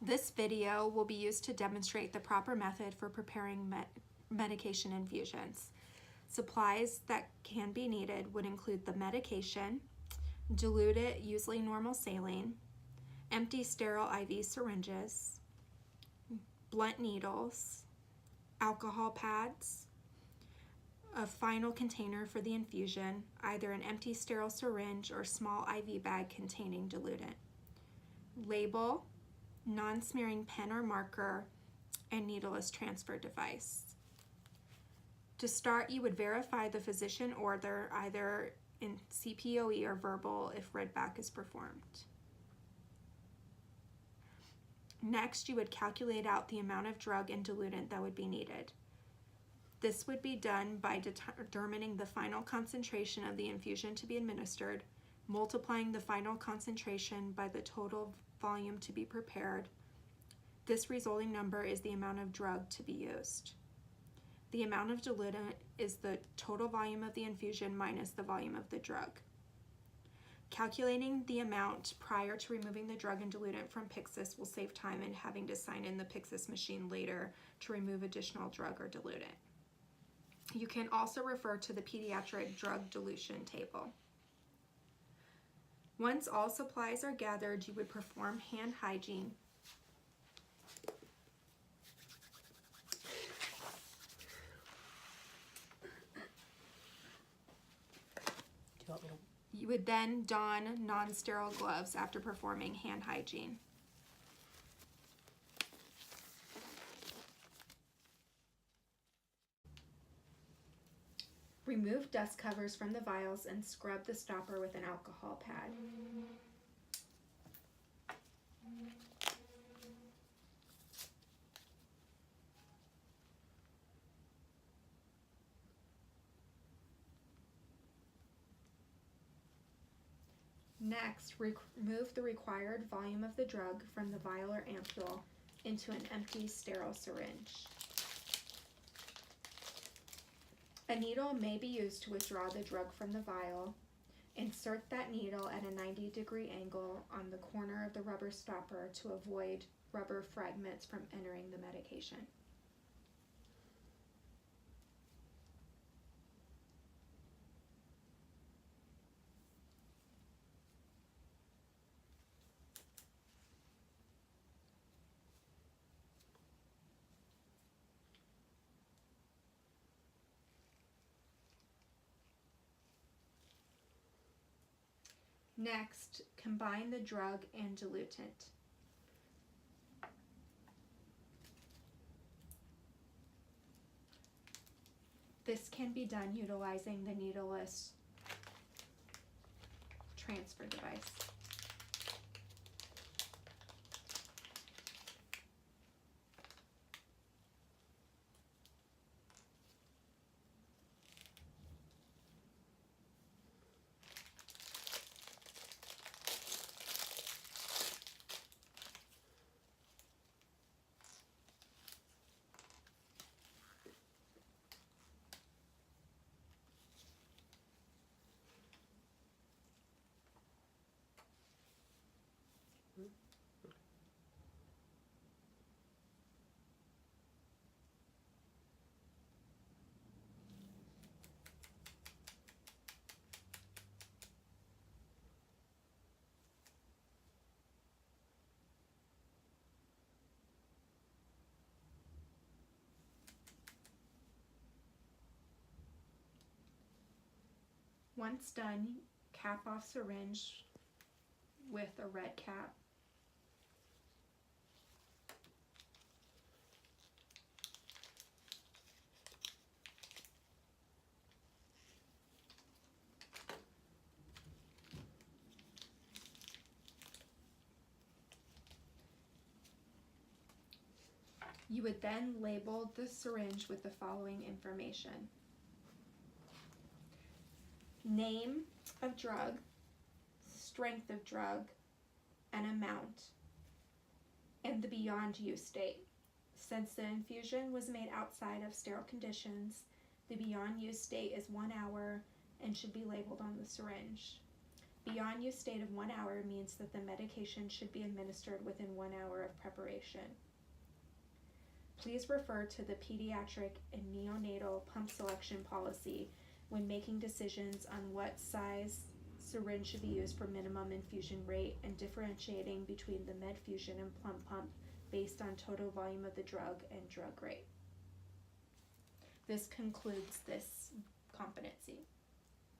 This video will be used to demonstrate the proper method for preparing medication infusions. Supplies that can be needed would include the medication, diluted, usually normal saline, empty sterile IV syringes, blunt needles, alcohol pads, a final container for the infusion, either an empty sterile syringe or small IV bag containing diluent, label, non-smearing pen or marker, and needleless transfer device. To start, you would verify the physician order either in CPOE or verbal if read back is performed. Next, you would calculate out the amount of drug and diluent that would be needed. This would be done by determining the final concentration of the infusion to be administered, multiplying the final concentration by the total volume to be prepared. This resulting number is the amount of drug to be used. The amount of diluent is the total volume of the infusion minus the volume of the drug. Calculating the amount prior to removing the drug and diluent from Pyxis will save time in having to sign in the Pyxis machine later to remove additional drug or diluent. You can also refer to the pediatric drug dilution table. Once all supplies are gathered, you would perform hand hygiene. You would then don non-sterile gloves after performing hand hygiene. Remove dust covers from the vials and scrub the stopper with an alcohol pad. Next, remove the required volume of the drug from the vial or ampule into an empty sterile syringe. A needle may be used to withdraw the drug from the vial. Insert that needle at a 90-degree angle on the corner of the rubber stopper to avoid rubber fragments from entering the medication. Next, combine the drug and diluent. This can be done utilizing the needleless transfer device. Once done, cap off syringe with a red cap. You would then label the syringe with the following information: name of drug, strength of drug, and amount, and the beyond use date. Since the infusion was made outside of sterile conditions, the beyond use date is 1 hour and should be labeled on the syringe. Beyond use date of 1 hour means that the medication should be administered within 1 hour of preparation. Please refer to the pediatric and neonatal pump selection policy when making decisions on what size syringe should be used for minimum infusion rate and differentiating between the Medfusion and plump pump based on total volume of the drug and drug rate. This concludes this competency.